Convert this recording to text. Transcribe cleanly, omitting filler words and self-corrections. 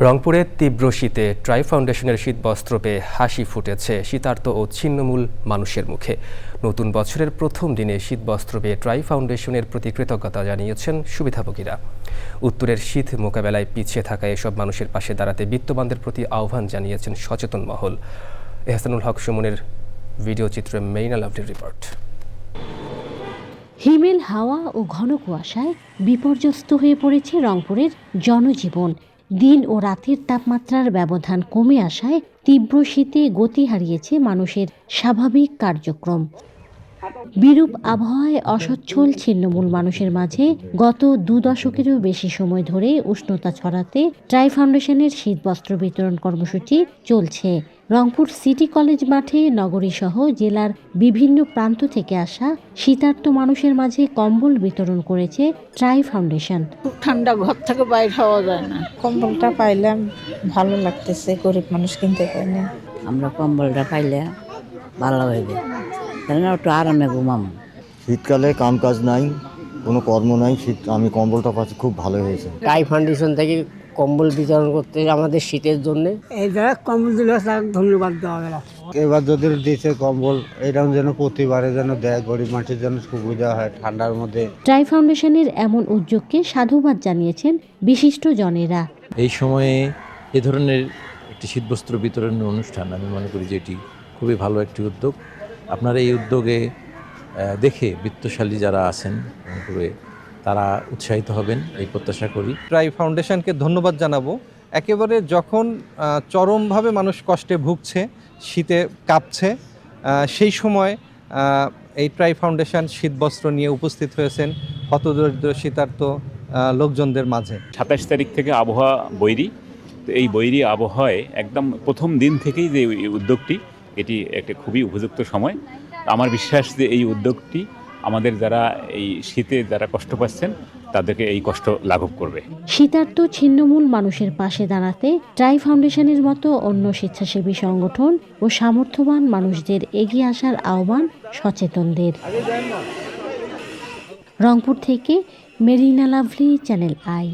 রংপুরের তীব্র শীতে ট্রাই ফাউন্ডেশনের শীতবস্ত্র পেয়ে হাসি ফুটেছে শীতার্ত ও ছিন্নমূল মানুষের মুখে। নতুন বছরের প্রথম দিনে শীতবস্ত্র পেয়ে ট্রাই ফাউন্ডেশনের প্রতি কৃতজ্ঞতা জানিয়েছেন সুবিধাভোগীরা। উত্তরের শীত মোকাবেলায় পিছিয়ে থাকা এসব মানুষের পাশে দাঁড়াতে বিত্তবানদের প্রতি আহ্বান জানিয়েছেন সচেতন মহল। এহসানুল হক সুমনের ভিডিও চিত্রে মেইনা লাভলির রিপোর্ট। হিমেল হাওয়া ও ঘন কুয়াশায় বিপর্যস্ত হয়ে পড়েছে রংপুরের জনজীবন। দিন ও রাতের তাপমাত্রার ব্যবধান কমে আসায় তীব্র শীতে গতি হারিয়েছে মানুষের স্বাভাবিক কার্যক্রম। বিরূপ আবহাওয়ায় অসচ্ছল ছিন্নমূল মানুষের মাঝে গত 2 দশকেরও বেশি সময় ধরে উষ্ণতা ছড়াতে ট্রাই ফাউন্ডেশনের শীতবস্ত্র বিতরণ কর্মসূচি চলছে। রংপুর সিটি কলেজ মাঠে নগরীসহ জেলার বিভিন্ন প্রান্ত থেকে আসা শীতার্ত মানুষের মাঝে কম্বল বিতরণ করেছে ট্রাই ফাউন্ডেশন। খুব ঠান্ডা, ঘর থেকে বাইরে হওয়া যায় না। কম্বলটা পাইলাম, ভালো লাগতেছে। গরিব মানুষ কিনতে পারি না। আমরা কম্বলটা পাইলে ভালো হইবে, তাহলে একটু আরামে ঘুমাম। শীতকালে কাম কাজ নাই, কোনো কর্ম নাই, আমি কম্বলটা পাচ্ছি, খুব ভালো হয়েছে। ট্রাই ফাউন্ডেশন থেকে কম্বল বিতরণ করতে আমাদের শীতের জন্য এই জায়গায় কম্বল দিলে ধন্যবাদ দেওয়া গেল। এবার যদি দিচ্ছে কম্বল, এরকম যেন প্রতিবারে যেন দেয়, গরিব মানুষের জন্য সুবিধা হয় ঠান্ডার মধ্যে। ট্রাই ফাউন্ডেশনের এমন উদ্যোগকে সাধুবাদ জানিয়েছেন বিশিষ্ট জনেরা। এই সময়ে এ ধরনের একটি শীতবস্ত্র বিতরণের অনুষ্ঠান আমি মনে করি যে এটি খুবই ভালো একটি উদ্যোগ। আপনারা এই উদ্যোগে দেখে বিত্তশালী যারা আছেন রংপুরে তারা উৎসাহিত হবেন এই প্রত্যাশা করি। ট্রাই ফাউন্ডেশনকে ধন্যবাদ জানাবো। একেবারে যখন চরমভাবে মানুষ কষ্টে ভুগছে, শীতে কাঁপছে, সেই সময় এই ট্রাই ফাউন্ডেশন শীতবস্ত্র নিয়ে উপস্থিত হয়েছেন হতদরিদ্র শীতার্ত লোকজনদের মাঝে। 27 তারিখ থেকে আবহাওয়া বৈরী, তো এই বৈরী আবহাওয়ায় একদম প্রথম দিন থেকেই যে উদ্যোগটি, এটি একটা খুবই উপযুক্ত সময়। আমার বিশ্বাস যে এই উদ্যোগটি আমাদের যারা এই শীতে যারা কষ্ট পাচ্ছেন তাদেরকে এই কষ্ট লাঘব করবে। শীতার্ত ছিন্নমূল মানুষের পাশে দাঁড়াতে ট্রাই ফাউন্ডেশনের মতো অন্য স্বেচ্ছাসেবী সংগঠন ও সামর্থ্যবান মানুষদের এগিয়ে আসার আহ্বান সচেতনদের। রংপুর থেকে মেরিনা লাভলি, চ্যানেল আই।